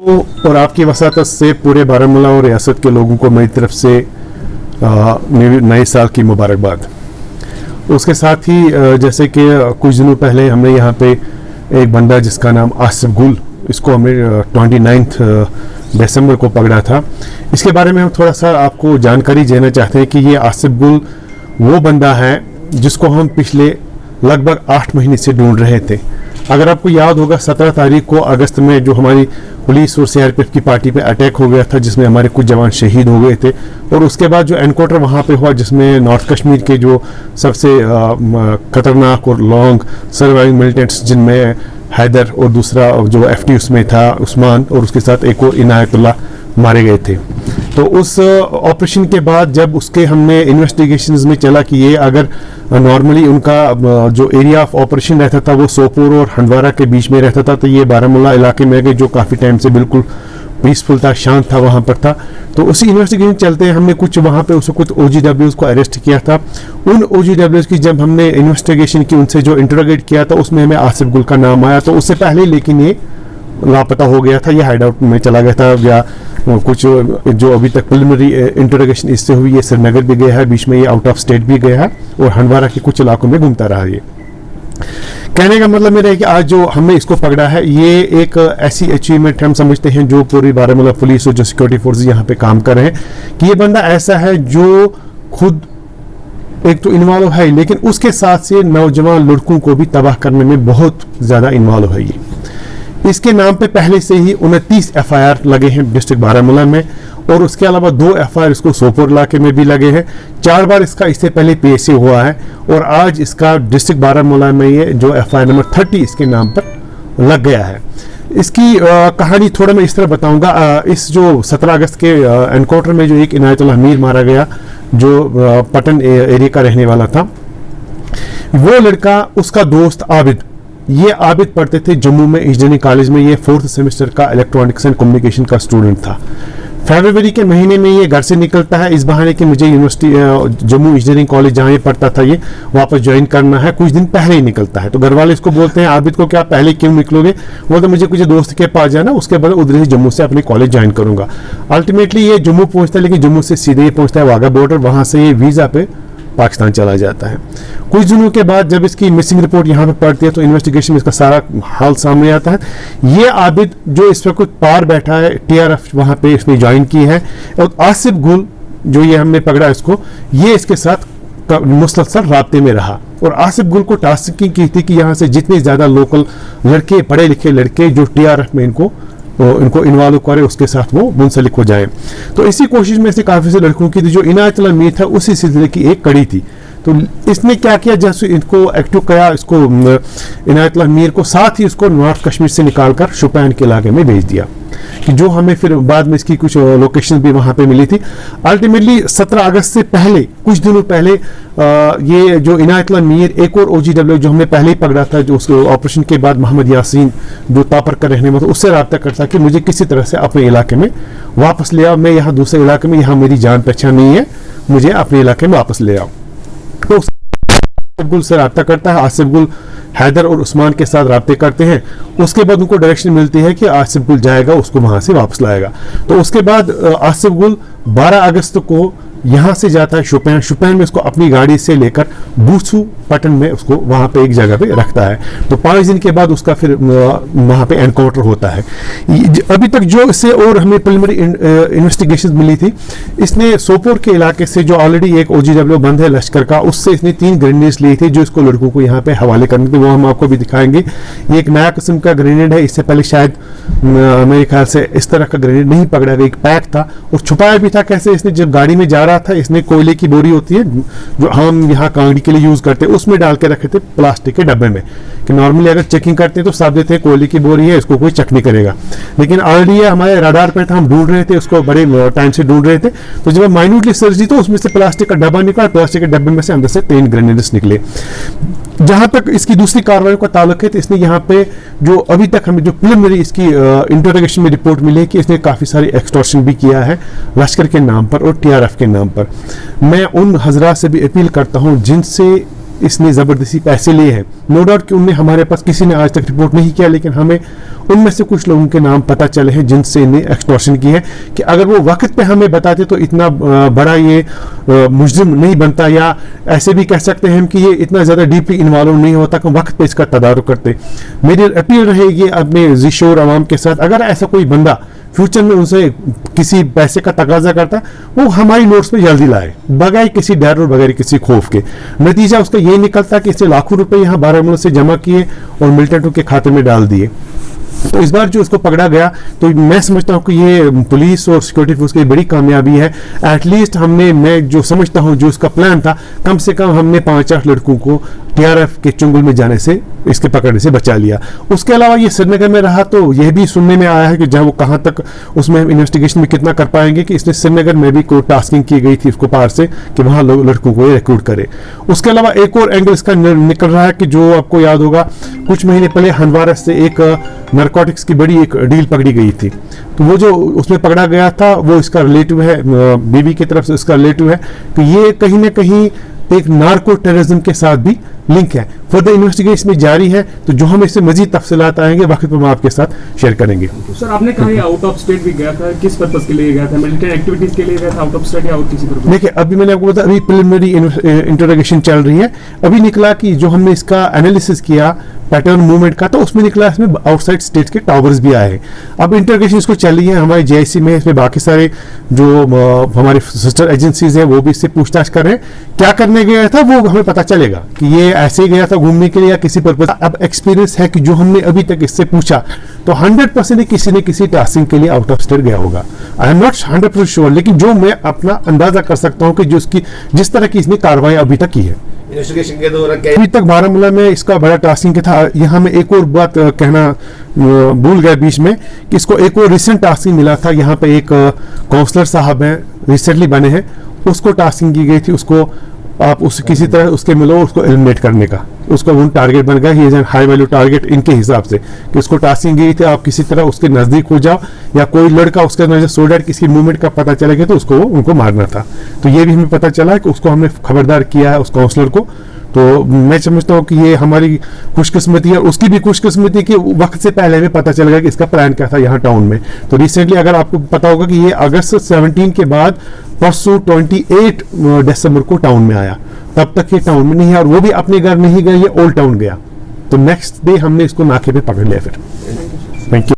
और आपकी वसातत से पूरे बारामूला और रियासत के लोगों को मेरी तरफ से नए साल की मुबारकबाद। उसके साथ ही जैसे कि कुछ दिनों पहले हमने यहाँ पे एक बंदा जिसका नाम आसिफ गुल, इसको हमने 29 दिसंबर को पकड़ा था। इसके बारे में हम थोड़ा सा आपको जानकारी देना चाहते हैं कि ये आसिफ गुल वो बंदा है जिसको हम पिछले लगभग 8 महीने से ढूंढ रहे थे। अगर आपको याद होगा 17 तारीख को अगस्त में जो हमारी पुलिस और सीआरपीएफ की पार्टी पे अटैक हो गया था जिसमें हमारे कुछ जवान शहीद हो गए थे, और उसके बाद जो एनकाउंटर वहाँ पे हुआ जिसमें नॉर्थ कश्मीर के जो सबसे खतरनाक और लॉन्ग सर्वाइविंग मिलिटेंट्स जिनमें हैदर और दूसरा जो एफटी उसमें था उस्मान और उसके साथ एक और इनायतुल्लाह मारे गए थे। तो उस ऑपरेशन के बाद जब उसके हमने इन्वेस्टिगेशंस में चला कि ये अगर नॉर्मली उनका जो एरिया ऑफ ऑपरेशन रहता था वो सोपोर और हंडवारा के बीच में रहता था, तो ये बारामूला इलाके में गए जो काफ़ी टाइम से बिल्कुल पीसफुल था, शांत था, वहाँ पर था। तो उसी इन्वेस्टिगेशन चलते हमने कुछ वहाँ पे उसको कुछ OGWs को अरेस्ट किया था। उन OGWs की जब हमने इन्वेस्टिगेशन की, उनसे जो इंटरोगेट किया था, उसमें हमें आसिफ गुल का नाम आया। तो उससे पहले लेकिन ये लापता हो गया था, ये हाइड आउट में चला गया था, या कुछ जो अभी तक प्रिलिमिनरी इंटरोगेशन इससे हुई है श्रीनगर भी गया है, बीच में ये आउट ऑफ स्टेट भी गया है और हंडवारा के कुछ इलाकों में घूमता रहा। ये कहने का मतलब मेरा है कि आज जो हमने इसको पकड़ा है ये एक ऐसी अचीवमेंट हम समझते हैं जो पूरी बारामूला पुलिस और जो सिक्योरिटी फोर्स यहाँ पे काम कर रहे हैं कि ये बंदा ऐसा है जो खुद एक तो इन्वॉल्व है, लेकिन उसके साथ से नौजवान लड़कों को भी तबाह करने में बहुत ज़्यादा इन्वॉल्व है। ये इसके नाम पे पहले से ही 29 FIR लगे हैं डिस्ट्रिक्ट बारामूला में, और उसके अलावा 2 FIR इसको सोपोर इलाके में भी लगे हैं। 4 बार इसका इससे पहले PSA हुआ है, और आज इसका डिस्ट्रिक्ट बारामूला में ये जो FIR नंबर 30 इसके नाम पर लग गया है। इसकी कहानी थोड़ा मैं इस तरह बताऊंगा। इस जो 17 अगस्त के एनकाउंटर में जो एक इनायतुल्लाह मीर मारा गया जो पटन एरिया का रहने वाला था, वो लड़का उसका दोस्त आबिद, ये आबिद पढ़ते थे जम्मू में इंजीनियरिंग कॉलेज में, ये 4th सेमेस्टर का इलेक्ट्रॉनिक्स एंड कम्युनिकेशन का स्टूडेंट था। फरवरी के महीने में ये घर से निकलता है इस बहाने कि मुझे यूनिवर्सिटी जम्मू इंजीनियरिंग कॉलेज जहाँ ये पढ़ता था ये वापस ज्वाइन करना है। कुछ दिन पहले ही निकलता है, तो घर वाले इसको बोलते हैं आबिद को क्या पहले क्यों निकलोगे? बोलते मुझे कुछ दोस्त के पास जाना, उसके बाद उधर ही जम्मू से अपने कॉलेज ज्वाइन करूंगा। अल्टीमेटली ये जम्मू पहुंचता है, लेकिन जम्मू से सीधे ये पहुंचता है वाघा बॉर्डर, वहां से ये वीज़ा पे पाकिस्तान चला जाता है। कुछ दिनों के बाद जब इसकी मिसिंग रिपोर्ट यहाँ पे पड़ती है तो इन्वेस्टिगेशन में इसका सारा हाल सामने आता है। ये आबिद जो इस वक्त पार बैठा है TRF वहाँ पे इसने ज्वाइन की है, और आसिफ गुल जो ये हमने पकड़ा इसको, ये इसके साथ मुसलसल राब्ते में रहा। और आसिफ गुल को टास्किंग की थी कि यहाँ से जितने ज़्यादा लोकल लड़के, पढ़े लिखे लड़के जो TRF में इनको इन्वॉल्व करे उसके साथ वो मुंसलिक हो जाए। तो इसी कोशिश में से काफ़ी से लड़कों की थी। जो इनायतुल्लाह मीर था उसी सिलसिले की एक कड़ी थी। तो इसने क्या किया, जैसे इनको एक्टिव किया, इसको इनायतुल्लाह मीर को साथ ही उसको नॉर्थ कश्मीर से निकालकर शोपियान के इलाके में भेज दिया, कि जो हमें फिर बाद में इसकी कुछ लोकेशन भी वहाँ पे मिली थी। अल्टीमेटली 17 अगस्त से पहले, कुछ दिनों पहले ये जो इनायतुल्लाह मीर एक और OGW जो हमने पहले ही पकड़ा था, जो उसके ऑपरेशन के बाद मोहम्मद यासीन जो तापर का रहने वाला, उससे रब्ता करता कि मुझे किसी तरह से अपने इलाके में वापस ले आओ, मैं यहाँ दूसरे इलाके में, यहाँ मेरी जान पहचान नहीं है, मुझे अपने इलाके में वापस ले आओ। तो आसिफ गुल से रब्ता करता है, आसिफ गुल हैदर और उस्मान के साथ रब्ते करते हैं। उसके बाद उनको डायरेक्शन मिलती है कि आसिफ गुल जाएगा, उसको वहां से वापस लाएगा। तो उसके बाद आसिफ गुल 12 अगस्त को यहाँ से जाता है शोपियान में, उसको अपनी गाड़ी से लेकर बूसू पटन में उसको वहाँ पे एक जगह पे रखता है। तो 5 दिन के बाद उसका फिर वहाँ पे एनकाउंटर होता है। अभी तक जो इससे और हमें प्रिलिमिनरी इन्वेस्टिगेशन मिली थी, इसने सोपोर के इलाके से जो ऑलरेडी एक OGW बंद है लश्कर का, उससे इसने 3 ग्रेनेड्स लिए थे जो इसको लड़कों को यहाँ पे हवाले करने थे, वो हम आपको भी दिखाएंगे। ये एक नया किस्म का ग्रेनेड है, इससे पहले शायद मेरे ख्याल से इस तरह का ग्रेनेड नहीं पकड़ा गया। एक पैक था और छुपाया भी था। कैसे, इसने जब गाड़ी में जा रहा था, इसने कोयले की बोरी होती है जो हम यहाँ कांगड़ी के लिए यूज करते हैं, उसमें डाल के रखे थे प्लास्टिक के डब्बे में, कि नॉर्मली अगर चेकिंग करते हैं तो साफ देते हैं कोयले की बोरी है, इसको कोई चेक नहीं करेगा। लेकिन ऑलरेडी हमारे रडार पर था, हम ढूंढ रहे थे उसको, बड़े टाइम से ढूंढ रहे थे। तो जब माइन्यूटली सर्च की तो उसमें से प्लास्टिक का डब्बा निकला, प्लास्टिक के डब्बे में से अंदर से 3 ग्रेनेड्स निकले। जहां तक इसकी दूसरी कार्रवाई का ताल्लुक है, तो इसने यहाँ पे जो अभी तक हमें जो प्रिलिमिनरी इसकी इंटरोगेशन में रिपोर्ट मिली है कि इसने काफ़ी सारी एक्सटॉर्शन भी किया है लश्कर के नाम पर और TRF के नाम पर। मैं उन हजरात से भी अपील करता हूँ जिनसे इसने ज़बरदस्ती पैसे लिए हैं। नो डाउट कि उनने हमारे पास किसी ने आज तक रिपोर्ट नहीं किया, लेकिन हमें उनमें से कुछ लोगों के नाम पता चले हैं जिनसे इन्हें एक्सटॉर्शन की है कि अगर वो वक्त पे हमें बताते तो इतना बड़ा ये मुजरिम नहीं बनता, या ऐसे भी कह सकते हैं कि ये इतना ज़्यादा डीपली इन्वॉल्व नहीं होता कि वक्त पे इसका तदारुक करते। मेरी अपील रहेगी अपने ज़िशोर आवाम के साथ, अगर ऐसा कोई बंदा फ्यूचर में उनसे किसी पैसे का तकाजा करता, वो हमारी नोट्स पे जल्दी लाए, बगैर किसी डर और बगैर किसी खौफ के। नतीजा उसका ये निकलता कि इसने लाखों रुपए यहाँ बारामूला से जमा किए और मिलिटेंटों के खाते में डाल दिए। तो इस बार जो उसको पकड़ा गया, तो मैं समझता हूँ कि ये पुलिस और सिक्योरिटी फोर्स की बड़ी कामयाबी है। एटलीस्ट मैं जो समझता हूँ जो उसका प्लान था, कम से कम हमने 5-8 लड़कों को TRF के चुंगल में जाने से, इसके पकड़ने से बचा लिया। उसके अलावा ये श्रीनगर में रहा तो यह भी सुनने में आया है कि जहाँ वो कहाँ तक उसमें इन्वेस्टिगेशन में कितना कर पाएंगे कि इसने श्रीनगर में भी कोई टास्किंग की गई थी उसको पार से कि वहाँ लोग लड़कों को रिक्रूट करे। उसके अलावा एक और एंगल इसका निकल रहा है कि जो आपको याद होगा कुछ महीने पहले हंदवारा से एक नारकोटिक्स की बड़ी एक डील पकड़ी गई थी, तो वो जो उसमें पकड़ा गया था वो इसका रिलेटिव है, बीवी की तरफ से इसका रिलेटिव है, तो ये कहीं ना कहीं एक नार्को टेररिज्म के साथ भी लिंक है। फर्दर इन्वेस्टिगेशन में जारी है, तो जो हम इससे मजीद तफसीलात आएंगे वक्त पर हम आपके साथ शेयर करेंगे। सर आपने कहा ये आउट ऑफ स्टेट भी गया था, किस पर्पस के लिए गया था? मिलिट्री एक्टिविटीज के लिए गया था आउट ऑफ स्टेट या और किसी पर्पस? देखिए अभी मैंने आपको बताया, अभी प्रिलिमिनरी इंटरोगेशन चल रही है। अभी निकला कि जो हमने इसका एनालिसिस किया पैटर्न मूवमेंट का, तो उसमें निकला इसमें आउटसाइड स्टेट के टावर्स भी आए। अब इंटरोगेशन इसको चल रही है हमारी JIC में, इसमें बाकी सारे जो हमारे सिस्टर एजेंसीज हैं वो भी इससे पूछताछ कर रहे हैं। क्या करने गया था वो हमें पता चलेगा कि ये ऐसे गया था घूमने के लिए या किसी पर्पस। अब एक्सपीरियंस है कि जो हमने अभी तक इससे पूछा तो 100% किसी न किसी टास्किंग के लिए आउट ऑफ स्टेट गया होगा। आई एम नॉट 100% श्योर, लेकिन जो मैं अपना अंदाजा कर सकता हूँ कि जो उसकी जिस तरह की इसने कार्रवाई अभी तक की है इन्वेस्टिगेशन के दौरान अभी तक बारामूला में इसका बड़ा टास्किंग था। यहाँ में एक और बात कहना भूल गया बीच में कि इसको एक और रिसेंट टास्किंग मिला था। यहाँ पे एक काउंसलर साहब हैं रिसेंटली बने हैं, उसको टास्किंग की गई थी, उसको आप उस किसी तरह उसके मिलो उसको एलिमिनेट करने का, उसका वो टारगेट बन गया। He is an high value target इनके हिसाब से कि उसको टास्किंग गई थी आप किसी तरह उसके नज़दीक हो जाओ या कोई लड़का उसके नजर सो डैट किसी मूवमेंट का पता चलेगा तो उसको उनको मारना था। तो ये भी हमें पता चला कि उसको हमने खबरदार किया है उस काउंसलर को। तो मैं समझता हूँ कि ये हमारी खुशकिस्मती है, उसकी भी खुशकिस्मती कि वक्त से पहले हमें पता चल गया कि इसका प्लान क्या था यहाँ टाउन में। तो रिसेंटली अगर आपको पता होगा कि ये अगस्त 17 के बाद परसों 28 दिसंबर को टाउन में आया, तब तक ये टाउन में नहीं है और वो भी अपने घर नहीं गया, ये ओल्ड टाउन गया। तो नेक्स्ट डे हमने इसको नाके पे पकड़ लिया फिर। Thank you.